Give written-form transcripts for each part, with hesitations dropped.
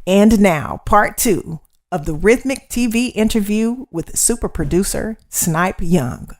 And now, part 2 of the Rhythmic TV interview with super producer Snipe Young.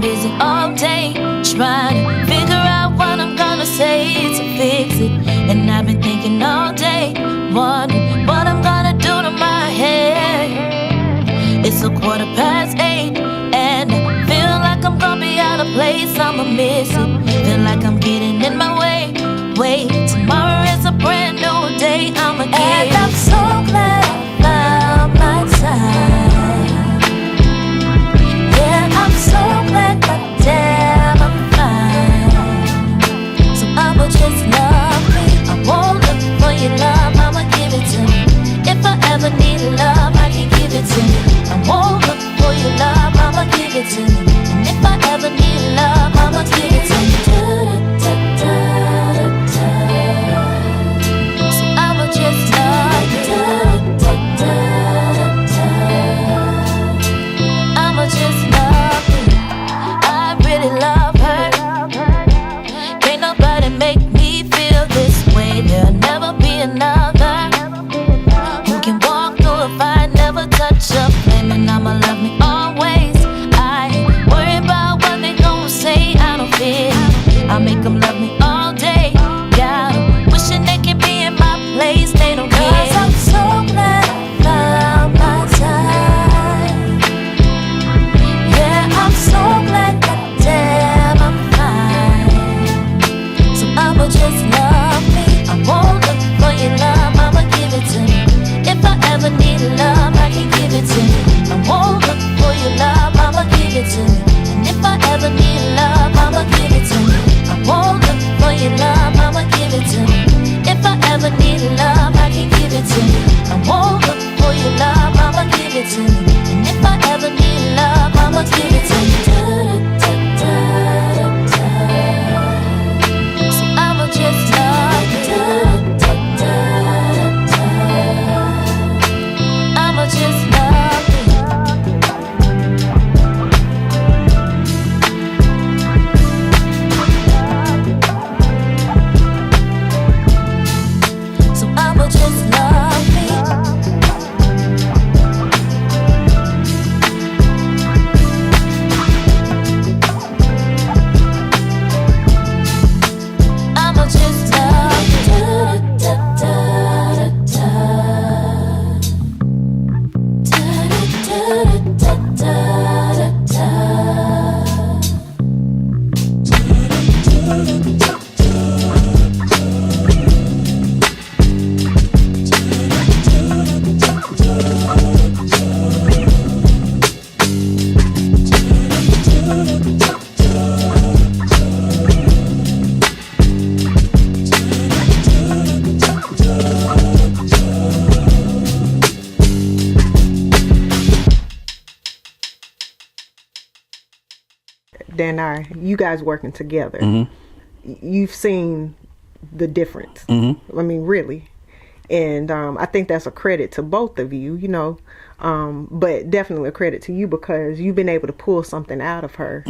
Busy all day trying to figure out what I'm gonna say to fix it. And I've been thinking all day, wondering what I'm gonna do to my hair. It's 8:15 and I feel like I'm gonna be out of place. I'ma miss it, feel like I'm getting in my way. Wait, tomorrow is a brand new day. I'ma get it. And I'm so glad I found my time. Yeah, I'm so glad that damn I'm fine. So I'ma just love me. I won't look for your love, I'ma give it to me. If I ever need love, I can give it to me. I won't look for your love, I'ma give it to me. And if I ever need love, I'ma give it to me. So I'ma just love you. I'ma just love you. I really love her. Can't nobody make me feel this way. There'll never be another who can walk through a fire, never touch a flame. And I'ma love me always. I ain't worried about what they gon' say. I don't fear. I make them love me all day. Got 'em wishing they could be in my place. They don't care. 'Cause I'm so glad I found my time. Yeah, I'm so glad that damn I'm fine. So I'ma just love me. I won't look for your love, I'ma give it to me. If I ever need love, I can give it to me. I won't look for your love, I'ma give it to me. And if I ever need love, I'ma give it to me. I won't look for your love, I'ma give it to me. If I ever need love, I can give it to me. I won't look for your love, I'ma give it to me. And if I ever need love, I'ma give it to you. So I'ma just love you. I'ma just love you. So I'ma just love me. I'ma just love Dan, you guys working together, you've seen the difference. I mean, really. And I think that's a credit to both of you, you know, but definitely a credit to you because you've been able to pull something out of her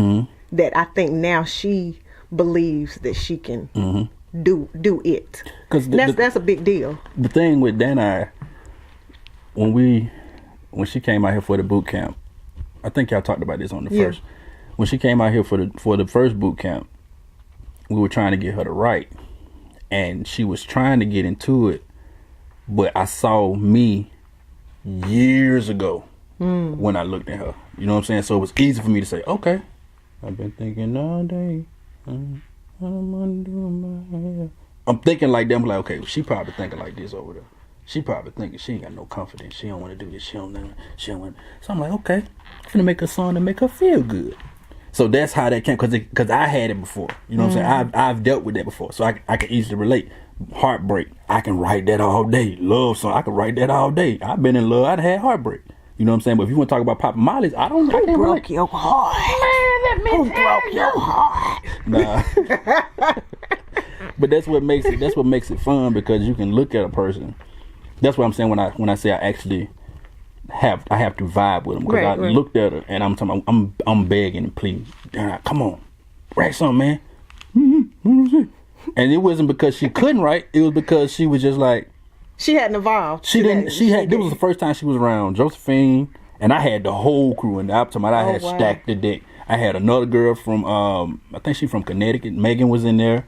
that I think now she believes that she can do it. Because that's a big deal. The thing with Dan, when she came out here for the boot camp, I think y'all talked about this on the first. When she came out here for the first boot camp, we were trying to get her to write, and she was trying to get into it, but I saw me years ago when I looked at her. You know what I'm saying? So it was easy for me to say, okay, I've been thinking all day. I'm thinking like them, like, okay, she probably thinking like this over there. She probably thinking she ain't got no confidence. She don't want to do this. She don't want. So I'm like, okay, I'm finna make a song to make her feel good. So that's how that came, because I had it before. You know what I'm saying? I've dealt with that before, so I can easily relate. Heartbreak, I can write that all day. Love song, I can write that all day. I've been in love, I'd had heartbreak. You know what I'm saying? But if you want to talk about Papa Molly's, I can't broke your heart? Who broke your heart? Nah. But that's what makes it fun, because you can look at a person. That's what I'm saying when I say I actually have to vibe with them, because I looked at her and I'm talking about, I'm begging and pleading. Come on, write something, man. And it wasn't because she couldn't write. It was because she was just like, she hadn't evolved. This was the first time she was around Josephine, and I had the whole crew in the optimum. I had stacked the deck. I had another girl from I think she from Connecticut. Megan was in there.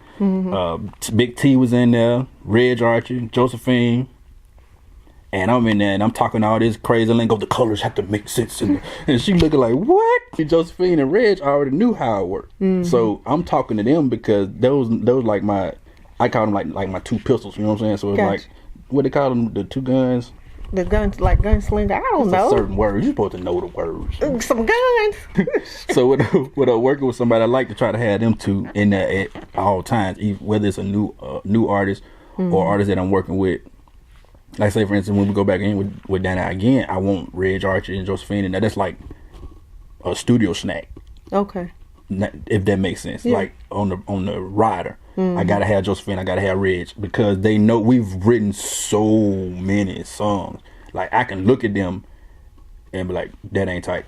Big T was in there. Reg Archie, Josephine. And I'm in there and I'm talking all this crazy lingo. The colors have to make sense. And she looking like, what? Josephine and Reg already knew how it worked. So I'm talking to them because those like I call them like my two pistols. You know what I'm saying? So it's like, what they call them, the two guns? The guns, like gunslinger. I don't know. Certain words. You're supposed to know the words. Some guns. So with working with somebody, I like to try to have them two in there at all times, whether it's a new artist or artist that I'm working with. Like, say for instance, when we go back in with Dana again, I want Reg Archie and Josephine, and that's like a studio snack. Okay. If that makes sense. Yeah. Like on the rider, I gotta have Josephine, I gotta have Reg, because they know we've written so many songs. Like, I can look at them and be like, that ain't tight.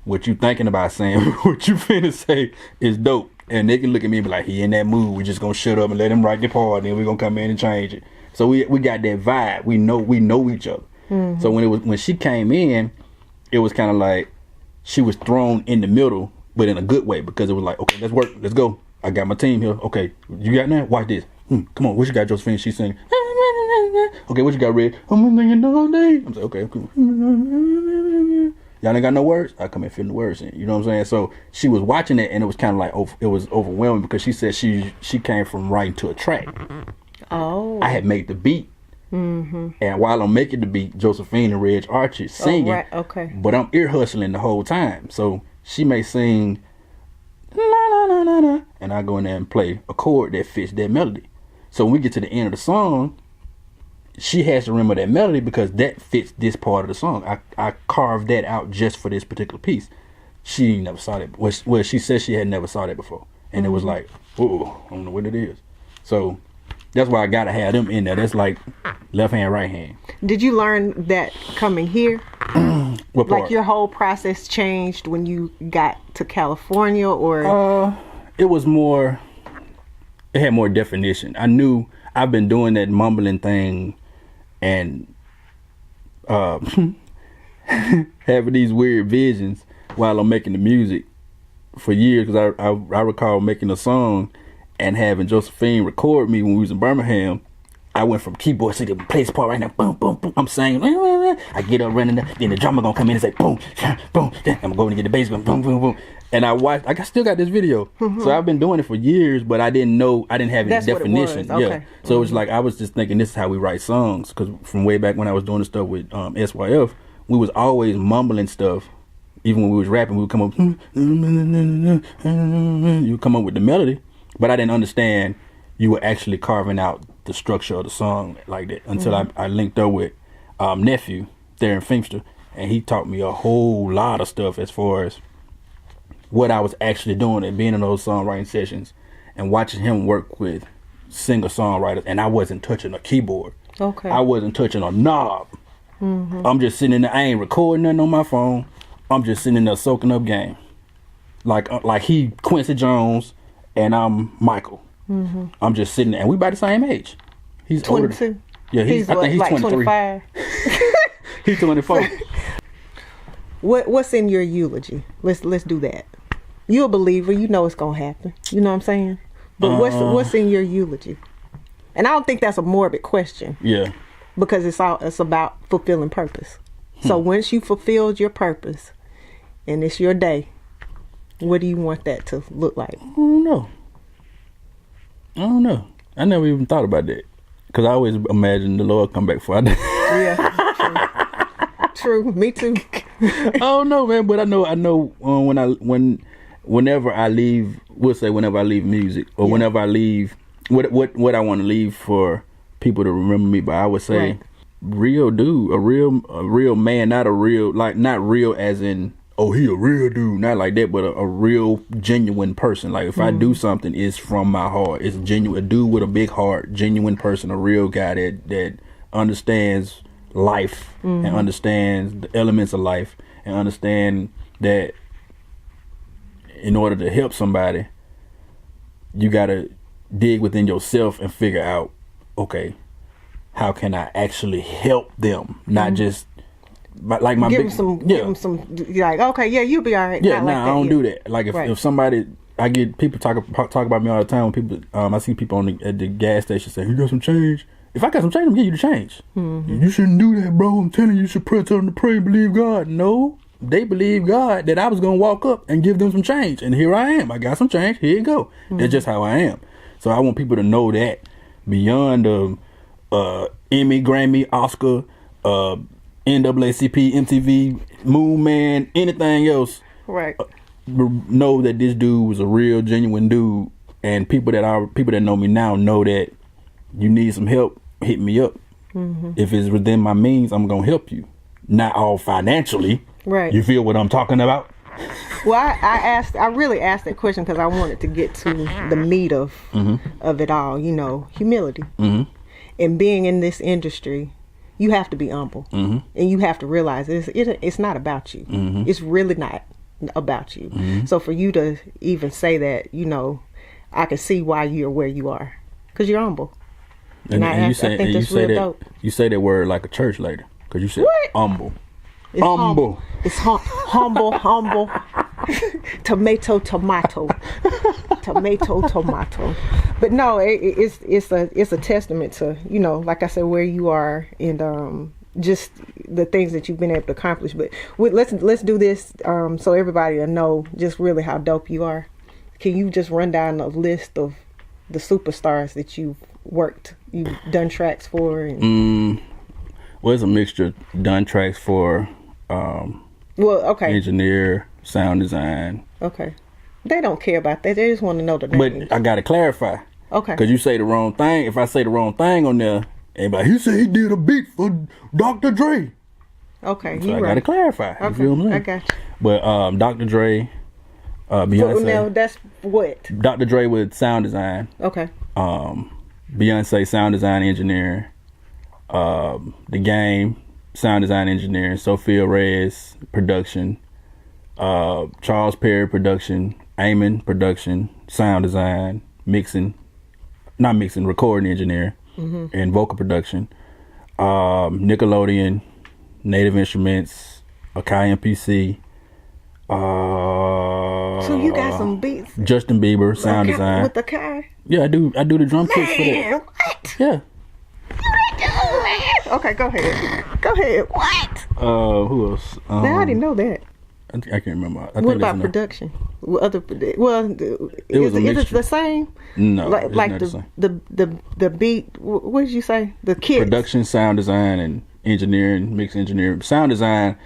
What you thinking about saying, what you finna say is dope. And they can look at me and be like, he in that mood, we just gonna shut up and let him write the part, then we gonna come in and change it. So we got that vibe. We know each other. So when she came in, it was kind of like she was thrown in the middle, but in a good way, because it was like, okay, let's work, let's go. I got my team here. Okay, you got that? Watch this. Come on, what you got, Josephine? She's singing. Okay, what you got, Red? I'm thinking all day. I'm like, okay, cool. Y'all ain't got no words? I come and fill the words in. You know what I'm saying? So she was watching it, and it was kind of like, it was overwhelming, because she said she came from writing to a track. Oh. I had made the beat. And while I'm making the beat, Josephine and Reg Archie singing. Oh, right. Okay. But I'm ear hustling the whole time. So she may sing la la la la la, and I go in there and play a chord that fits that melody. So when we get to the end of the song, she has to remember that melody, because that fits this part of the song. I carved that out just for this particular piece. She never saw that. Well, she said she had never saw that before. And it was like, oh, I don't know what it is. So that's why I gotta have them in there. That's like left hand, right hand. Did you learn that coming here? What part? Like your whole process changed when you got to California, or? It was more. It had more definition. I knew I've been doing that mumbling thing, and having these weird visions while I'm making the music for years. Because I recall making a song and having Josephine record me when we was in Birmingham. I went from keyboard to play this part right now, boom, boom, boom. I'm singing, I get up running, then the drummer gonna come in and say boom, boom. Then I'm going to get the bass going, boom, boom, boom. And I still got this video. So I've been doing it for years, but I didn't have any definition. Okay. Yeah. So it's like I was just thinking this is how we write songs, because from way back when I was doing the stuff with SYF, we was always mumbling stuff. Even when we was rapping, we would come up, you come up with the melody. But I didn't understand you were actually carving out the structure of the song like that until I linked up with nephew there in Finkster, and he taught me a whole lot of stuff as far as what I was actually doing and being in those songwriting sessions and watching him work with singer-songwriters. And I wasn't touching a keyboard. Okay. I wasn't touching a knob. I'm just sitting there. I ain't recording nothing on my phone. I'm just sitting there soaking up game. Like he Quincy Jones and I'm Michael. I'm just sitting there, and we about the same age. He's 22. Older. Yeah, I think he's like 23. 25. He's 24. What's in your eulogy? Let's do that. You're a believer. You know it's gonna happen. You know what I'm saying? But what's in your eulogy? And I don't think that's a morbid question. Yeah. Because it's about fulfilling purpose. So once you fulfilled your purpose, and it's your day, what do you want that to look like? I don't know. I never even thought about that, because I always imagined the Lord come back before I die. Yeah, true. Me too. I don't know, man, but I know whenever I leave, whenever I leave music, or whenever I leave what I want to leave for people to remember me by, I would say, Right. real dude, a real man, not real as in, oh, he a real dude, not like that, but a real genuine person. Like if I do something, it's from my heart. It's genuine. A dude with a big heart, genuine person, a real guy that understands life and understands the elements of life and understand that in order to help somebody, you gotta dig within yourself and figure out, okay, how can I actually help them? Not just like my Give them some, like, okay, yeah, you'll be all right. Yeah, Not like I that, don't yeah. do that. Like if somebody, I get people talk about me all the time. When people, I see people at the gas station say, "You got some change?" If I got some change, I'm give you the change. You shouldn't do that, bro. I'm telling you, you should tell them to pray and believe God. No, they believe God that I was gonna walk up and give them some change, and here I am. I got some change. Here you go. That's just how I am. So I want people to know that beyond the Emmy, Grammy, Oscar, NAACP, MTV, Moon Man, anything else, Right. know that this dude was a real, genuine dude. And people that know me now know that you need some help, hit me up. If it's within my means, I'm gonna help you. Not all financially. Right. You feel what I'm talking about? Well, I really asked that question because I wanted to get to the meat of it all. You know, humility. And being in this industry, you have to be humble, and you have to realize it's not about you. It's really not about you. So for you to even say that, you know, I can see why you're where you are, because you're humble. And I think that's real dope. You say that word like a church lady, because you said What? humble. It's Humble. It's humble. Tomato. Tomato. But no, it's a testament to, you know, like I said, where you are and just the things that you've been able to accomplish. But let's do this so everybody will know just really how dope you are. Can you just run down a list of the superstars that you've done tracks for? And Well, it's a mixture. Done tracks for okay. engineer, sound design. Okay. They don't care about that. They just want to know the name. But I gotta clarify. Okay. Because you say the wrong thing. If I say the wrong thing on there, everybody, he said he did a beat for Dr. Dre. Okay. So You I right. gotta clarify. You Okay. feel me? I got you. But Dr. Dre, Beyonce. Now that's what? Dr. Dre with sound design. Okay. Beyonce sound design engineering. The Game sound design engineering. Sophia Reyes production. Charles Perry production. Eamon production. Sound design. Recording engineer. And vocal production. Nickelodeon. Native Instruments. Akai MPC. So you got some beats Justin Bieber sound design. with the car? Yeah, I do the drum kits for that. Man, what? Yeah. Okay, go ahead. What? Who else? Now I didn't know that. I can't remember. I What think about that's enough. production? Is was a it mixture. the same? No, like it's like not the, the same. the beat. What did you say? The kits. Production, sound design, and engineering, mix engineering. Sound design.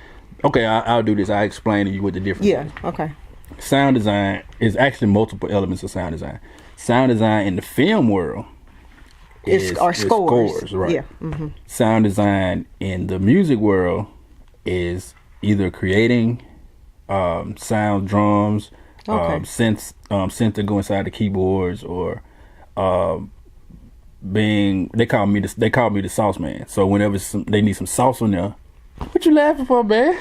Okay, I'll do this. I'll explain to you what the difference Yeah. is. Okay. Sound design is actually multiple elements of sound design. Sound design in the film world is scores, right? Yeah. Sound design in the music world is either creating sound, drums, Okay. synths that go inside the keyboards, or they call me the sauce man. So whenever they need some sauce on there, what you laughing for, man?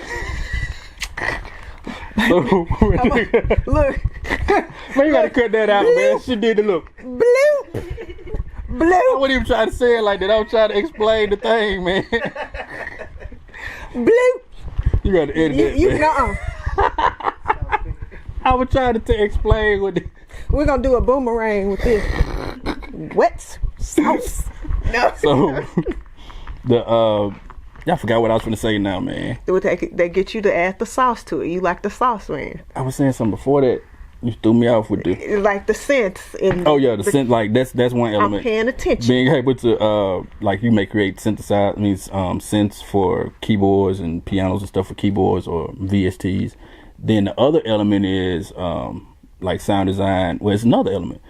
Look. Man, you gotta cut that out, man. She did the look. Bloop. I Bloop. wasn't even trying to say it like that. I was trying to explain the thing, man. Bloop. You gotta edit that, You man. know. I was trying to explain what We're gonna do a boomerang with this. Wet sauce. No. So I forgot what I was going to say now, man. They get you to add the sauce to it. You like the sauce, man. I was saying something before that. You threw me off with the. It's like the scents. Oh yeah, the scent. Like that's one element. I'm paying attention. Being able to like you may create synths for keyboards and pianos and stuff for keyboards or VSTs. Then the other element is like sound design. Well, it's another element.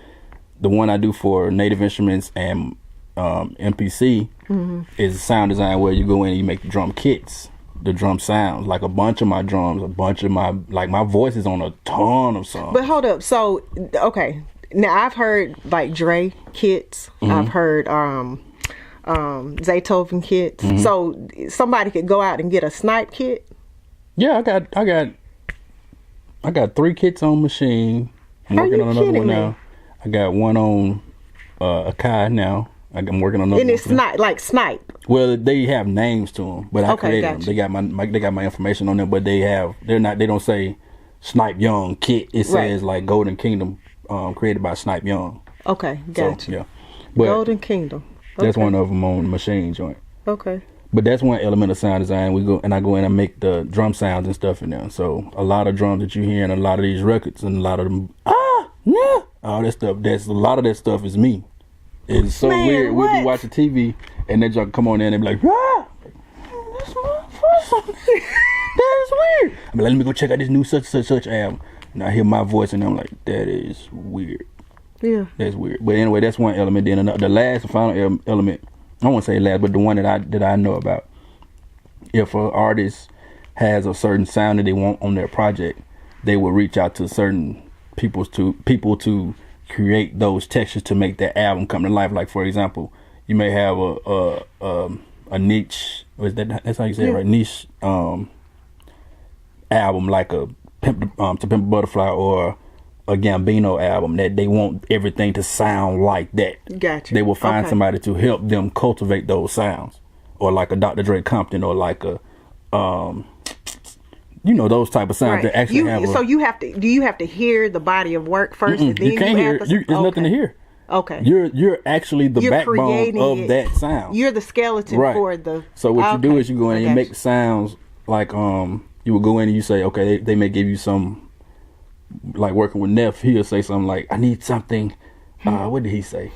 the one I do for Native Instruments and MPC is sound design, where you go in and you make the drum kits, the drum sounds, like a bunch of my drums, a bunch of my, like my voice is on a ton of songs. But hold up, so okay, now I've heard like Dre kits, I've heard Zaytoven kits. So somebody could go out and get a Snipe kit. Yeah, I got 3 kits on machine. I'm working on another one now. I got one on Akai now. I'm working on another one. And it's not like Snipe. Well, they have names to them, but I created them. They got my information on them, but they don't say Snipe Young kit. It says like Golden Kingdom, created by Snipe Young. Okay, gotcha. So, yeah. But Golden Kingdom. Okay. That's one of them on the machine joint. Okay. But that's one element of sound design. I go in and make the drum sounds and stuff in there. So a lot of drums that you hear in a lot of these records, and a lot of them, all that stuff. A lot of that stuff is me. It's so weird. We'll be watching TV and then y'all come on in and be like, that's my voice. That is weird. I'm like, let me go check out this new such album. And I hear my voice and I'm like, that is weird. Yeah. That's weird. But anyway, that's one element. Then the last and final element, I won't say last, but the one that I know about. If an artist has a certain sound that they want on their project, they will reach out to certain people to create those textures to make that album come to life. Like for example, you may have a niche. That's how you say it, right? Niche album, like a To Pimp a Butterfly or a Gambino album, that they want everything to sound like that. Gotcha. They will find somebody to help them cultivate those sounds, or like a Dr. Dre Compton, or like a those type of sounds that actually have. So you have to. Do you have to hear the body of work first? And then you can't hear. There's nothing to hear. Okay. You're actually the backbone of that sound. You're the skeleton for the. So what you do is you go in and you make sounds like you will go in and you say, okay, they may give you some. Like working with Neff, he'll say something like, I need something, what did he say?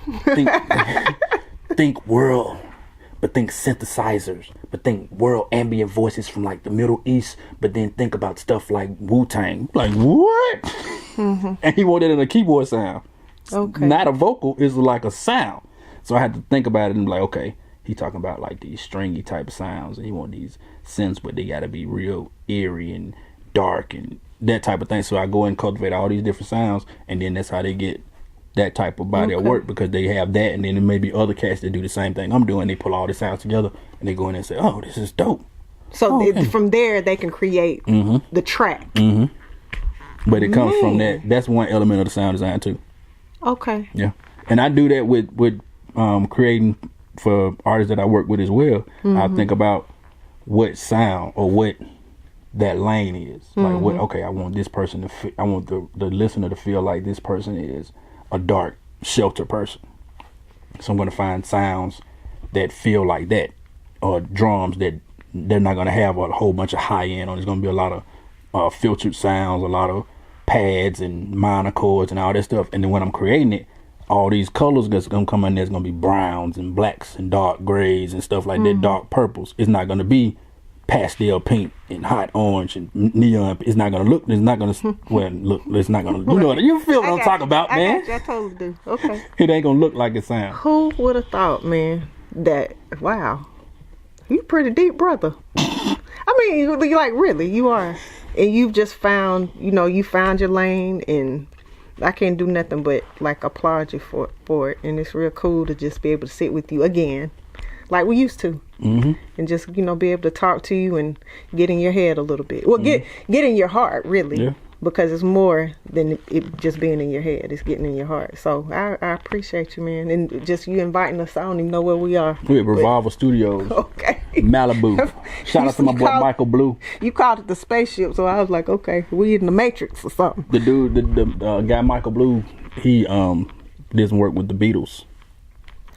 Think world, but think synthesizers, but think world ambient voices from like the Middle East, but then think about stuff like Wu-Tang. Like, what? And he wanted it in a keyboard sound. Okay. Not a vocal, it's like a sound. So I had to think about it and be like, okay, he talking about like these stringy type of sounds, and he want these synths, but they gotta be real eerie and dark and that type of thing. So I go and cultivate all these different sounds, and then that's how they get that type of body of work, because they have that, and then there may be other cats that do the same thing I'm doing. They pull all the sounds together and they go in and say, oh, this is dope. So from there they can create the track. But it comes from that. That's one element of the sound design too. Okay. Yeah. And I do that with creating for artists that I work with as well. I think about what sound or what that lane is. Like, what? Okay, I want this person to I want the listener to feel like this person is a dark shelter person. So I'm going to find sounds that feel like that, or drums that they're not going to have a whole bunch of high end on. There's going to be a lot of filtered sounds, a lot of pads and minor chords and all that stuff. And then when I'm creating it, all these colors that's going to come in, there's going to be browns and blacks and dark grays and stuff like that, dark purples. It's not going to be pastel pink and hot orange and neon. It's not gonna look. It's not gonna. Well, look. It's not gonna. You know. You feel what I'm talking about, man. I totally do. Okay. It ain't gonna look like it sounds. Who would have thought, man? That wow, you pretty deep, brother. I mean, you like really, you are, and you've just found. You found your lane, and I can't do nothing but like applaud you for it. And it's real cool to just be able to sit with you again, like we used to. And just be able to talk to you and get in your head a little bit. Well, get in your heart, really, because it's more than it just being in your head. It's getting in your heart. So I appreciate you, man, and just you inviting us. I don't even know where we are. We're at Revolver Studios. Okay. Malibu. Shout out to my boy Michael Blue. You called it the spaceship, so I was like, okay, we in the Matrix or something. The dude, the guy Michael Blue, he did some work with the Beatles.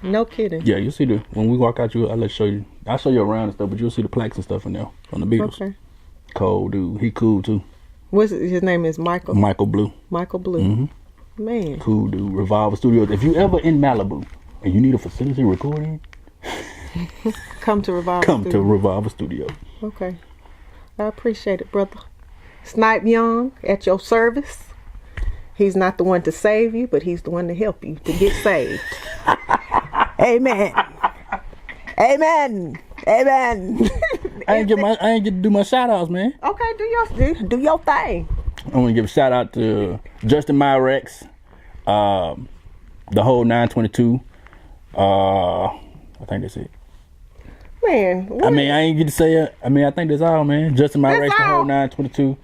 No kidding. Yeah, you'll see when we walk out, I'll show you. I'll show you around and stuff, but you'll see the plaques and stuff in there on the Beatles. Okay. Cold dude. He cool too. His name is Michael? Michael Blue. Michael Blue. Man. Cool dude. Revolver Studios. If you ever in Malibu and you need a facility recording, come to Revolver Come to Revolver Studios. Okay. I appreciate it, brother. Snipe Young at your service. He's not the one to save you, but he's the one to help you to get saved. Amen. Amen. Amen. I ain't get to do my shout outs, man. Okay, do your thing. I want to give a shout out to Justin Myrex, the whole 922. I think that's it. Man, I mean, I ain't get to say it. I mean, I think that's all, man. Justin Myrex, the whole 922.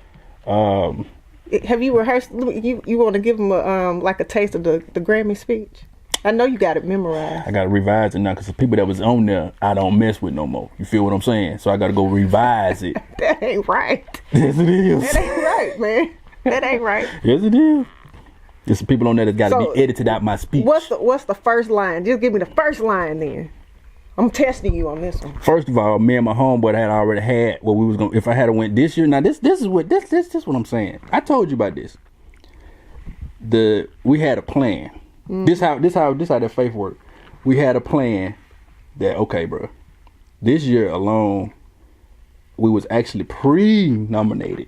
Have you rehearsed? You want to give him a taste of the Grammy speech? I know you got it memorized. I got to revise it now because the people that was on there, I don't mess with no more. You feel what I'm saying? So I got to go revise it. That ain't right. Yes, it is. That ain't right, man. That ain't right. Yes, it is. There's some people on there that's got to be edited out my speech. What's the first line? Just give me the first line then. I'm testing you on this one. First of all, me and my homeboy had already had what we was gonna. If I had went this year, now this is what I'm saying. I told you about this. We had a plan. This how that faith worked. We had a plan that okay, bro. This year alone, we was actually pre-nominated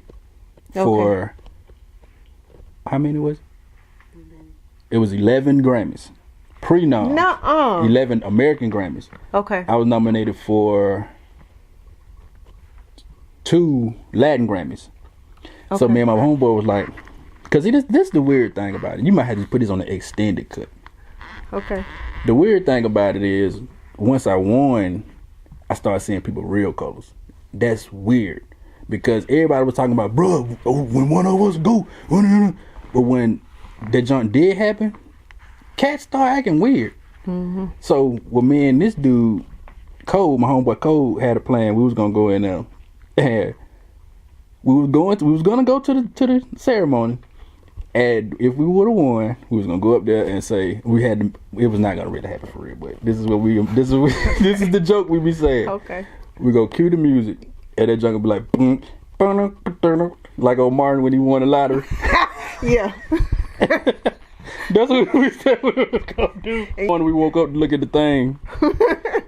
for how many was it? It was 11 Grammys. Pre-nom. 11 American Grammys. Okay. I was nominated for 2 Latin Grammys. Okay. So me and my homeboy was like, because this is the weird thing about it. You might have to put this on the extended cut. Okay. The weird thing about it is, once I won, I started seeing people real colors. That's weird. Because everybody was talking about, bro, when one of us go. But when that junk did happen, cats start acting weird. Mm-hmm. So with me and this dude, Cole, my homeboy Cole, had a plan. We was gonna go in there, and we was gonna go to the ceremony. And if we would have won, we was gonna go up there and say it was not gonna really happen for real. But this is the joke we be saying. Okay. We go cue the music, and that junk will be like, like old Martin when he won the lottery. Yeah. That's what we said we were gonna do. When we woke up to look at the thing,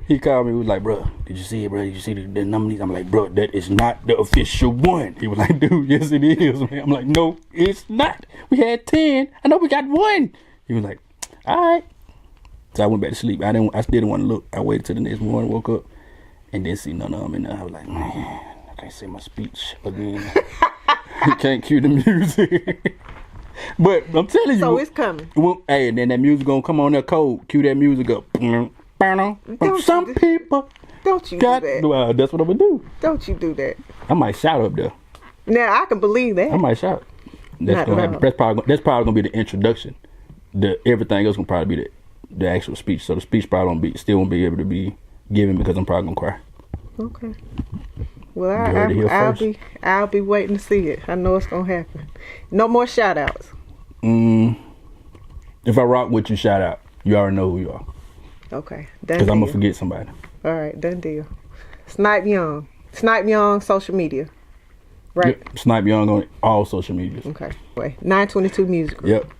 he called me. He was like, "Bro, did you see it, bro? Did you see the nominees?" I'm like, "Bro, that is not the official one." He was like, "Dude, yes it is, man." I'm like, "No, it's not. We had 10. I know we got 1." He was like, "All right." So I went back to sleep. I still didn't want to look. I waited till the next morning, woke up, and didn't see none of them in there. I was like, "Man, I can't say my speech again. You can't cue the music." But I'm telling you, so it's coming. Hey, and then that music gonna come on there cold. Cue that music up. Some people don't you do that. Well, that's what I'm gonna do. Don't you do that. I might shout up there. Now I can believe that. I might shout. That's gonna happen. That's probably gonna be the introduction. Everything else gonna probably be the actual speech. So the speech probably won't be able to be given because I'm probably gonna cry. Okay. Well, I'll be waiting to see it. I know it's gonna happen. No more shout outs. If I rock with you, shout out. You already know who you are. Okay. Because I'm gonna forget somebody. All right, done deal. Snipe Young, social media. Right. Yep. Snipe Young on all social medias. Okay. Wait. 922 Music Group. Yep.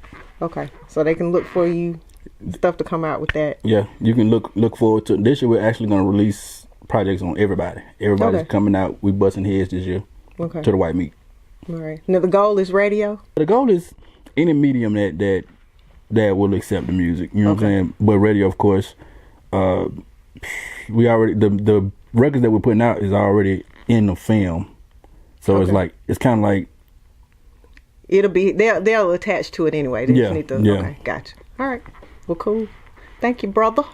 Okay. So they can look for you stuff to come out with that. Yeah, you can look forward to. This year we're actually gonna release projects on everybody. Everybody's coming out. We busting heads this year. Okay. To the white meat. All right. Now the goal is radio. The goal is any medium that will accept the music. You know what I'm saying? But radio, of course. We already the records that we're putting out is already in the film, so it's kind of like it'll be they'll attach to it anyway. They just need to, okay, gotcha. All right. Well, cool. Thank you, brother.